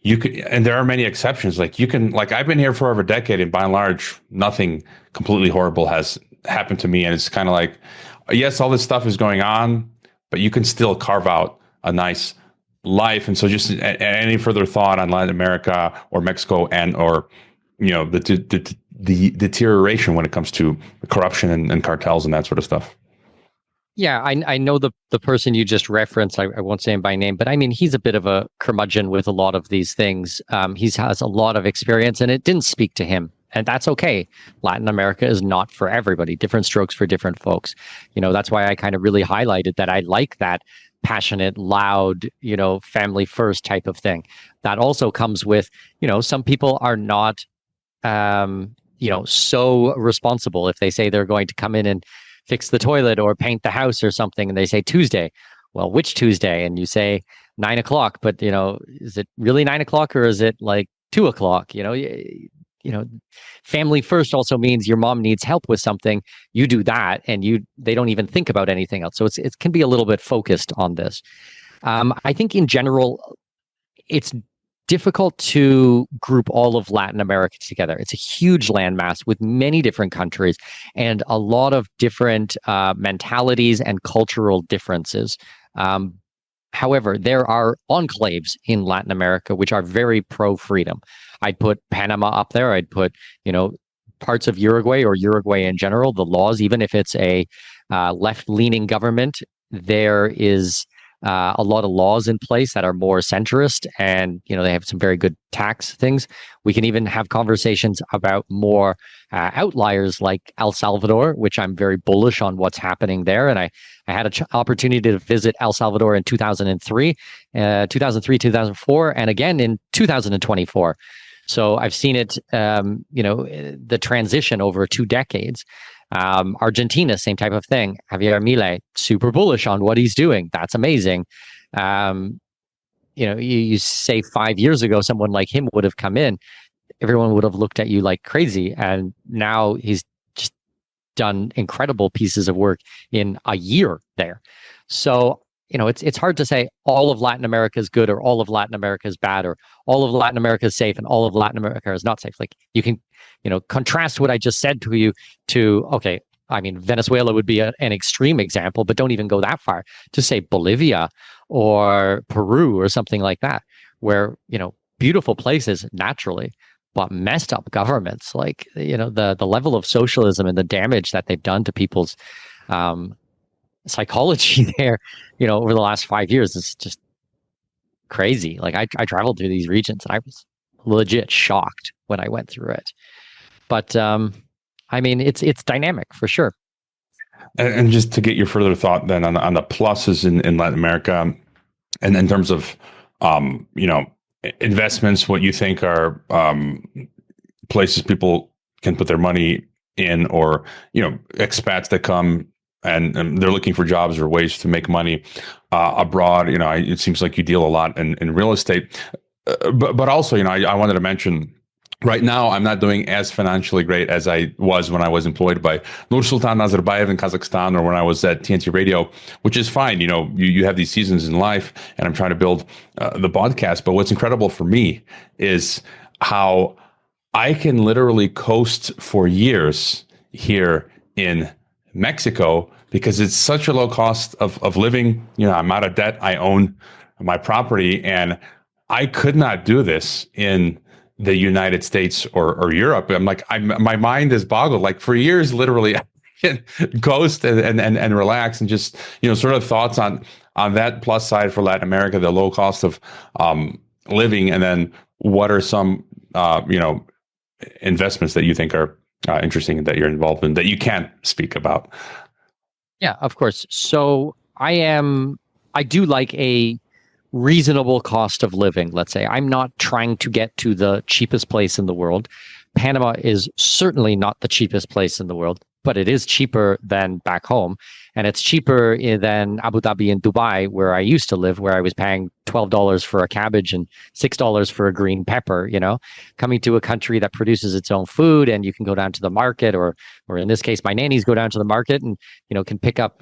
you could, and there are many exceptions. Like I've been here for over a decade, and by and large, nothing completely horrible has happened to me. And it's kind of like, yes, all this stuff is going on, but you can still carve out a nice life. And so just any further thought on Latin America or Mexico or the deterioration when it comes to corruption and cartels and that sort of stuff? Yeah, I know the person you just referenced. I won't say him by name, but I mean, he's a bit of a curmudgeon with a lot of these things. He has a lot of experience, and it didn't speak to him. And that's okay. Latin America is not for everybody. Different strokes for different folks. That's why I kind of really highlighted that I like that passionate, loud, family first type of thing. That also comes with, some people are not, so responsible. If they say they're going to come in and fix the toilet or paint the house or something, and they say Tuesday, well, which Tuesday? And you say 9 o'clock, but is it really 9 o'clock or is it like 2 o'clock? Family first also means your mom needs help with something. You do that, and they don't even think about anything else. So it can be a little bit focused on this. I think in general, it's difficult to group all of Latin America together. It's a huge landmass with many different countries and a lot of different mentalities and cultural differences. However, there are enclaves in Latin America which are very pro-freedom. I'd put Panama up there. I'd put, parts of Uruguay or Uruguay in general. The laws, even if it's a left-leaning government, there is a lot of laws in place that are more centrist, and they have some very good tax things. We can even have conversations about more outliers like El Salvador, which I'm very bullish on what's happening there. And I had an opportunity to visit El Salvador in 2003, 2004, and again in 2024. So I've seen it, the transition over 2 decades. Argentina, same type of thing. Javier Milei, super bullish on what he's doing. That's amazing. You say 5 years ago, someone like him would have come in, everyone would have looked at you like crazy. And now he's just done incredible pieces of work in a year there. So, it's hard to say all of Latin America is good or all of Latin America is bad or all of Latin America is safe and all of Latin America is not safe. Like you can, contrast what I just said to you to, okay, I mean, Venezuela would be an extreme example, but don't even go that far to say Bolivia or Peru or something like that, where, beautiful places naturally, but messed up governments. Like, the level of socialism and the damage that they've done to people's psychology there, over the last 5 years is just crazy. Like I traveled through these regions and I was legit shocked when I went through it. But I mean, it's dynamic for sure. And just to get your further thought then on the pluses in Latin America, and in terms of investments, what you think are places people can put their money in, or expats that come and they're looking for jobs or ways to make money abroad. It seems like you deal a lot in real estate, but also I wanted to mention Right now, I'm not doing as financially great as I was when I was employed by Nursultan Nazarbayev in Kazakhstan, or when I was at TNT Radio, which is fine. You have these seasons in life, and I'm trying to build the podcast. But what's incredible for me is how I can literally coast for years here in Mexico because it's such a low cost of living. I'm out of debt. I own my property, and I could not do this in the United States or Europe. My mind is boggled. Like for years, literally, I can coast and relax, and just sort of thoughts on that plus side for Latin America, the low cost of living, and then what are some investments that you think are interesting that you're involved in that you can't speak about? Yeah, of course. So I do like a reasonable cost of living, let's say. I'm not trying to get to the cheapest place in the world. Panama is certainly not the cheapest place in the world, but it is cheaper than back home. And it's cheaper than Abu Dhabi and Dubai, where I used to live, where I was paying $12 for a cabbage and $6 for a green pepper, coming to a country that produces its own food, and you can go down to the market, or in this case, my nannies go down to the market and, can pick up,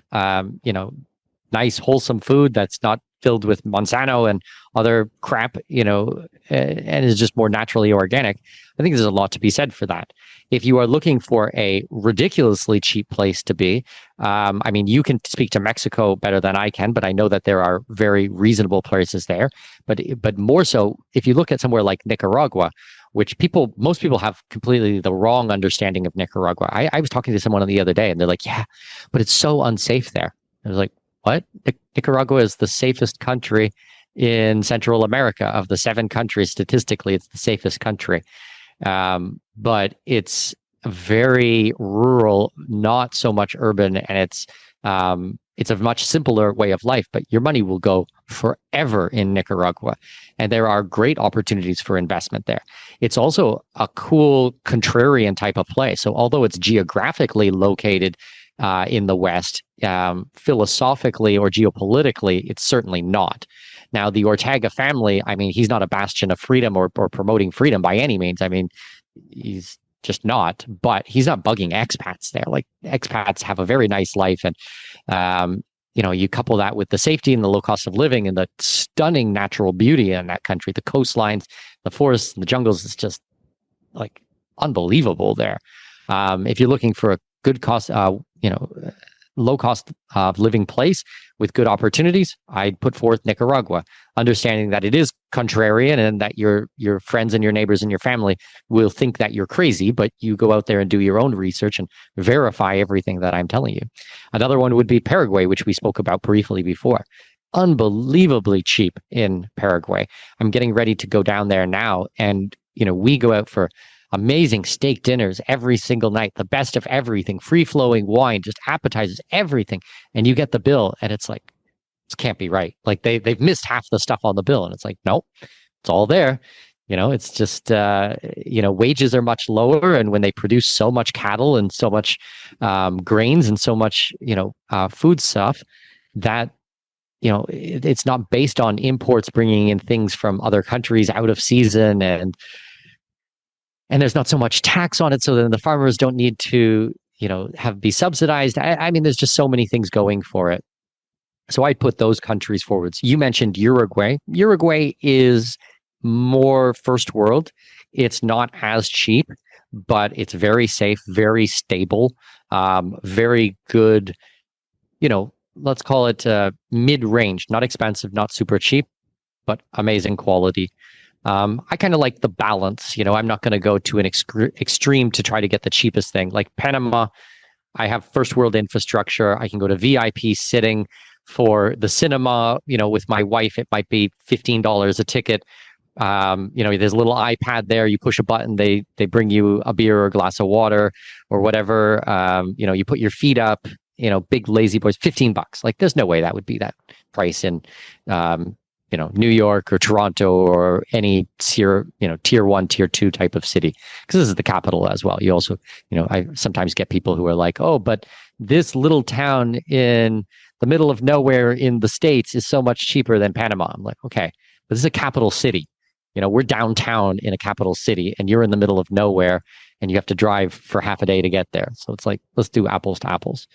nice, wholesome food that's not filled with Monsanto and other crap, and is just more naturally organic. I think there's a lot to be said for that. If you are looking for a ridiculously cheap place to be, you can speak to Mexico better than I can, but I know that there are very reasonable places there. But more so, if you look at somewhere like Nicaragua, which most people have completely the wrong understanding of Nicaragua. I was talking to someone the other day, and they're like, yeah, but it's so unsafe there. I was like, what? Nicaragua is the safest country in Central America. Of the 7 countries, statistically, it's the safest country. But it's very rural, not so much urban, and it's a much simpler way of life. But your money will go forever in Nicaragua, and there are great opportunities for investment there. It's also a cool contrarian type of place. So although it's geographically located in the West, philosophically or geopolitically, it's certainly not. Now, the Ortega family, he's not a bastion of freedom or promoting freedom by any means. He's just not, but he's not bugging expats there. Like, expats have a very nice life. And, you couple that with the safety and the low cost of living and the stunning natural beauty in that country, the coastlines, the forests, the jungles, is just like unbelievable there. If you're looking for a good cost, low cost of living place with good opportunities, I'd put forth Nicaragua, understanding that it is contrarian and that your friends and your neighbors and your family will think that you're crazy, but you go out there and do your own research and verify everything that I'm telling you. Another one would be Paraguay, which we spoke about briefly before. Unbelievably cheap in Paraguay. I'm getting ready to go down there now, and we go out for amazing steak dinners every single night, the best of everything, free-flowing wine, just appetizers, everything. And you get the bill, and it's like, this can't be right. Like, they've missed half the stuff on the bill, and it's like, nope, it's all there. It's just, wages are much lower, and when they produce so much cattle and so much grains and so much, food stuff, that it's not based on imports bringing in things from other countries out of season, and there's not so much tax on it, so then the farmers don't need to, be subsidized. There's just so many things going for it. So I put those countries forwards. You mentioned Uruguay. Uruguay is more first world. It's not as cheap, but it's very safe, very stable, very good, let's call it mid-range, not expensive, not super cheap, but amazing quality. I kind of like the balance. I'm not going to go to an extreme to try to get the cheapest thing. Like Panama, I have first world infrastructure. I can go to VIP sitting. For the cinema, with my wife, it might be $15 a ticket. There's a little iPad there. You push a button, they bring you a beer or a glass of water or whatever. You put your feet up. Big lazy boys, $15. Like, there's no way that would be that price in New York or Toronto or any tier 1, tier 2 type of city, because this is the capital as well. You also, I sometimes get people who are like, oh, but this little town in the middle of nowhere in the States is so much cheaper than Panama. I'm like, okay, but this is a capital city. We're downtown in a capital city and you're in the middle of nowhere and you have to drive for half a day to get there. So it's like, let's do apples to apples.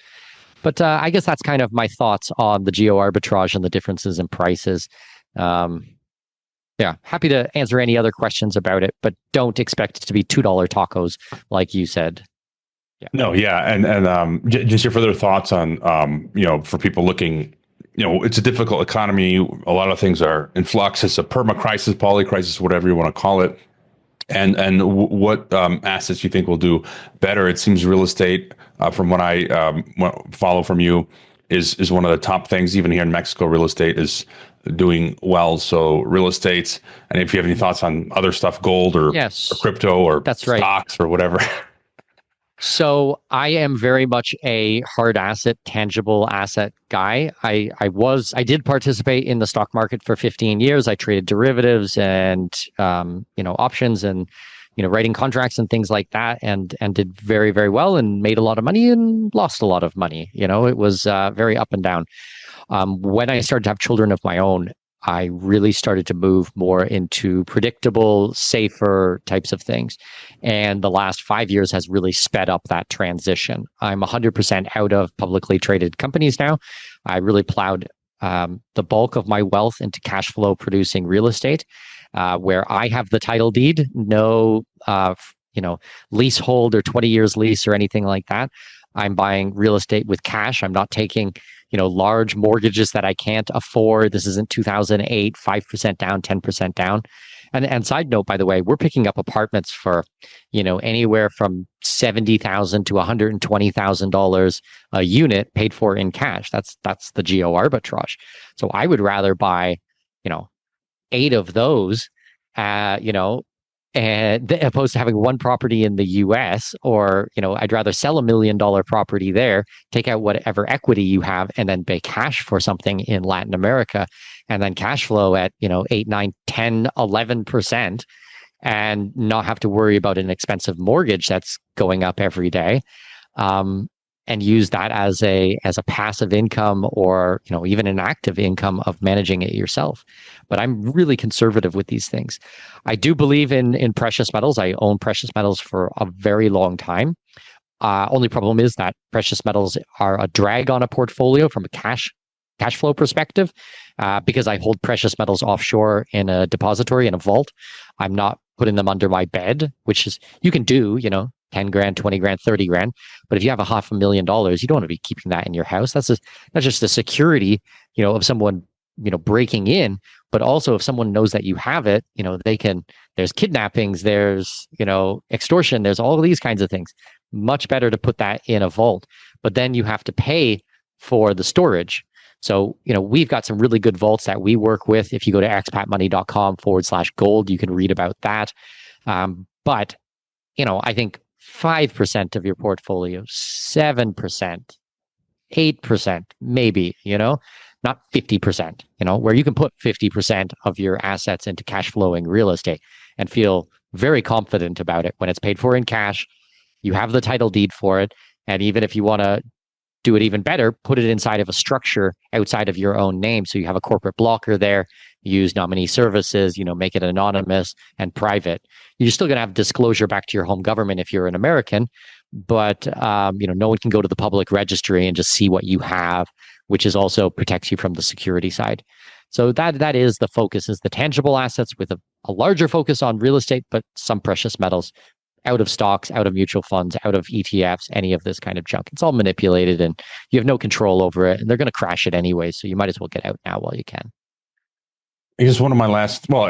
But I guess that's kind of my thoughts on the geo arbitrage and the differences in prices. Yeah, happy to answer any other questions about it, but don't expect it to be $2 tacos like you said. Yeah. No, yeah, and just your further thoughts on for people looking, it's a difficult economy. A lot of things are in flux. It's a perma crisis, poly crisis, whatever you want to call it. And what assets you think will do better? It seems real estate, from what I follow from you, is one of the top things. Even here in Mexico, real estate is doing well. So real estate, and if you have any thoughts on other stuff, gold or crypto or that's stocks or whatever. So I am very much a hard asset, tangible asset guy. I did participate in the stock market for 15 years. I traded derivatives and options and writing contracts and things like that, and did very, very well and made a lot of money and lost a lot of money. It was very up and down. When I started to have children of my own, I really started to move more into predictable, safer types of things. And the last 5 years has really sped up that transition. I'm 100% out of publicly traded companies now. I really plowed the bulk of my wealth into cash flow producing real estate, where I have the title deed, no leasehold or 20 years lease or anything like that. I'm buying real estate with cash. I'm not taking large mortgages that I can't afford. This isn't 2008, 5% down, 10% down. And side note, by the way, we're picking up apartments for, anywhere from $70,000 to $120,000 a unit paid for in cash. That's the geo arbitrage. So I would rather buy, 8 of those, and opposed to having one property in the US, or I'd rather sell $1 million property there, take out whatever equity you have, and then pay cash for something in Latin America, and then cash flow at 8, 9, 10, 11%, and not have to worry about an expensive mortgage that's going up every day, and use that as a passive income, or even an active income of managing it yourself. But I'm really conservative with these things. I do believe in precious metals. I own precious metals for a very long time. Only problem is that precious metals are a drag on a portfolio from a cash flow perspective, because I hold precious metals offshore in a depository, in a vault. I'm not putting them under my bed, which is, you can do, 10 grand, 20 grand, 30 grand. But if you have $500,000, you don't want to be keeping that in your house. That's just the security, of someone, breaking in. But also if someone knows that you have it, there's kidnappings, there's, extortion, there's all of these kinds of things. Much better to put that in a vault. But then you have to pay for the storage. So, we've got some really good vaults that we work with. If you go to expatmoney.com/gold, you can read about that. But, I think 5% of your portfolio, 7%, 8%, maybe, not 50%, where you can put 50% of your assets into cash flowing real estate and feel very confident about it when it's paid for in cash. You have the title deed for it. And even if you want to do it even better, put it inside of a structure outside of your own name. So you have a corporate blocker there, use nominee services, make it anonymous and private. You're still going to have disclosure back to your home government if you're an American, but no one can go to the public registry and just see what you have, which is also protects you from the security side. So that is the focus, is the tangible assets with a larger focus on real estate, but some precious metals, out of stocks, out of mutual funds, out of ETFs, any of this kind of junk. It's all manipulated and you have no control over it, and they're going to crash it anyway. So you might as well get out now while you can. I guess one of my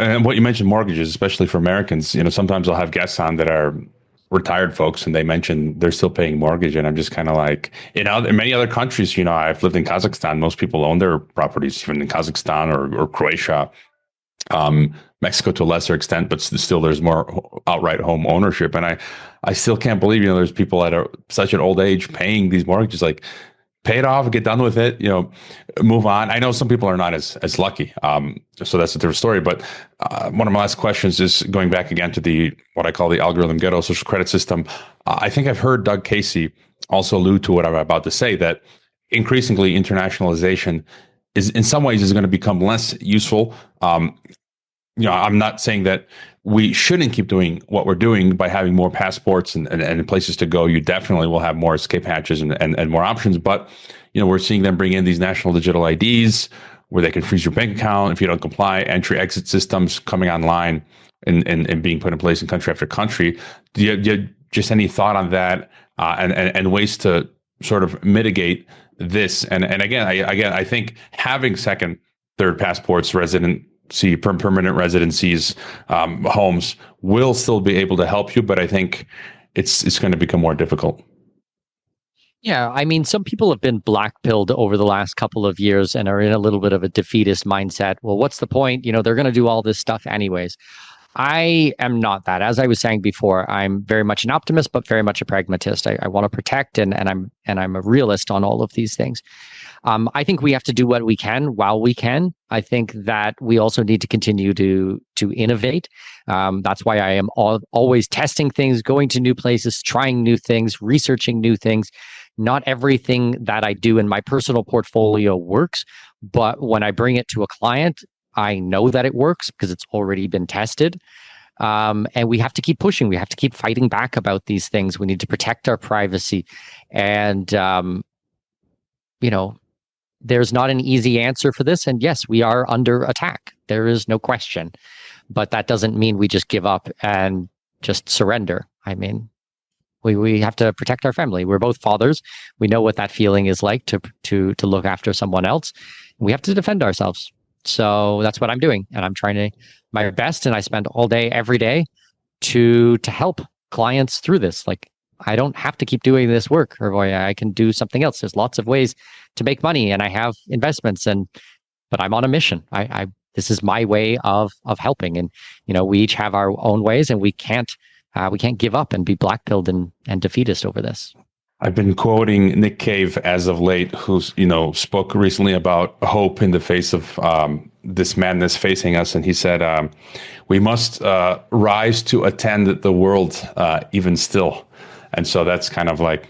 and what you mentioned, mortgages, especially for Americans, sometimes I'll have guests on that are retired folks and they mention they're still paying mortgage. And I'm just kind of like, in many other countries, I've lived in Kazakhstan. Most people own their properties, even in Kazakhstan or Croatia. Mexico to a lesser extent, but still there's more outright home ownership. And I still can't believe, there's people at such an old age paying these mortgages, like pay it off, get done with it, move on. I know some people are not as lucky. So that's a different story. But one of my last questions is going back again to what I call the algorithm ghetto social credit system. I think I've heard Doug Casey also allude to what I'm about to say, that increasingly internationalization is in some ways is going to become less useful. I'm not saying that we shouldn't keep doing what we're doing by having more passports and places to go. You definitely will have more escape hatches and more options. But, we're seeing them bring in these national digital IDs where they can freeze your bank account if you don't comply, entry-exit systems coming online and being put in place in country after country. Do you just any thought on that and ways to sort of mitigate this? And again, I think having second, third passports, residency, permanent residencies, homes will still be able to help you, but I think it's going to become more difficult. Yeah, I mean, some people have been black-pilled over the last couple of years and are in a little bit of a defeatist mindset. Well, what's the point? They're going to do all this stuff anyways. I am not that. As I was saying before, I'm very much an optimist, but very much a pragmatist. I want to protect, and I'm a realist on all of these things. I think we have to do what we can while we can. I think that we also need to continue to innovate. That's why I am always testing things, going to new places, trying new things, researching new things. Not everything that I do in my personal portfolio works, but when I bring it to a client, I know that it works because it's already been tested. And we have to keep pushing. We have to keep fighting back about these things. We need to protect our privacy. And, there's not an easy answer for this. And yes, we are under attack. There is no question. But that doesn't mean we just give up and just surrender. I mean, we have to protect our family. We're both fathers. We know what that feeling is like to look after someone else. We have to defend ourselves. So that's what I'm doing, and I'm trying to my best. And I spend all day, every day, to help clients through this. Like, I don't have to keep doing this work, or I can do something else. There's lots of ways to make money, and I have investments. But I'm on a mission. This is my way of helping, and we each have our own ways, and we can't give up and be black-pilled and defeatist over this. I've been quoting Nick Cave as of late, who's, spoke recently about hope in the face of this madness facing us. And he said, we must rise to attend the world even still. And so that's kind of like,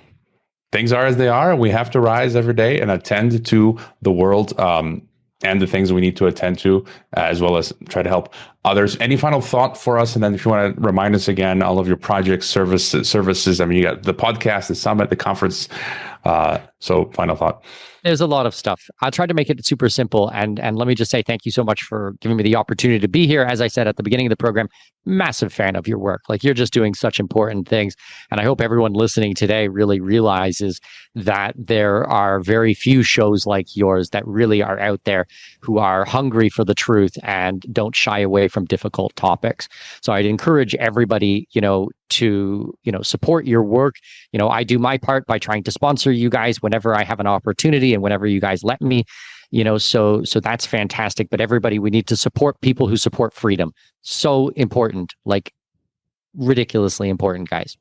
things are as they are. We have to rise every day and attend to the world and the things we need to attend to, as well as try to help others. Any final thought for us? And then if you want to remind us again, all of your projects, services. I mean, you got the podcast, the summit, the conference. So final thought. There's a lot of stuff. I'll try to make it super simple. And let me just say thank you so much for giving me the opportunity to be here. As I said at the beginning of the program, massive fan of your work. Like, you're just doing such important things. And I hope everyone listening today really realizes that there are very few shows like yours that really are out there who are hungry for the truth and don't shy away from difficult topics. So I'd encourage everybody, to support your work. I do my part by trying to sponsor you guys whenever I have an opportunity and whenever you guys let me, so that's fantastic. But everybody, we need to support people who support freedom. So important, like ridiculously important, guys.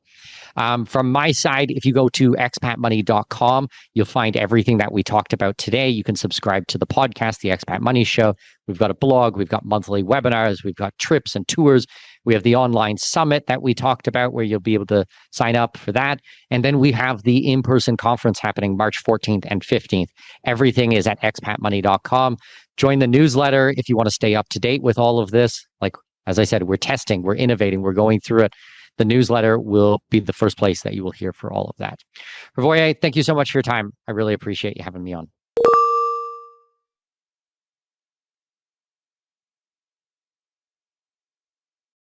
From my side, if you go to expatmoney.com, you'll find everything that we talked about today. You can subscribe to the podcast, the Expat Money Show. We've got a blog, we've got monthly webinars, we've got trips and tours. We have the online summit that we talked about, where you'll be able to sign up for that. And then we have the in-person conference happening March 14th and 15th. Everything is at expatmoney.com. Join the newsletter if you want to stay up to date with all of this. Like, as I said, we're testing, we're innovating, we're going through it. The newsletter will be the first place that you will hear for all of that. Ravoye, thank you so much for your time. I really appreciate you having me on.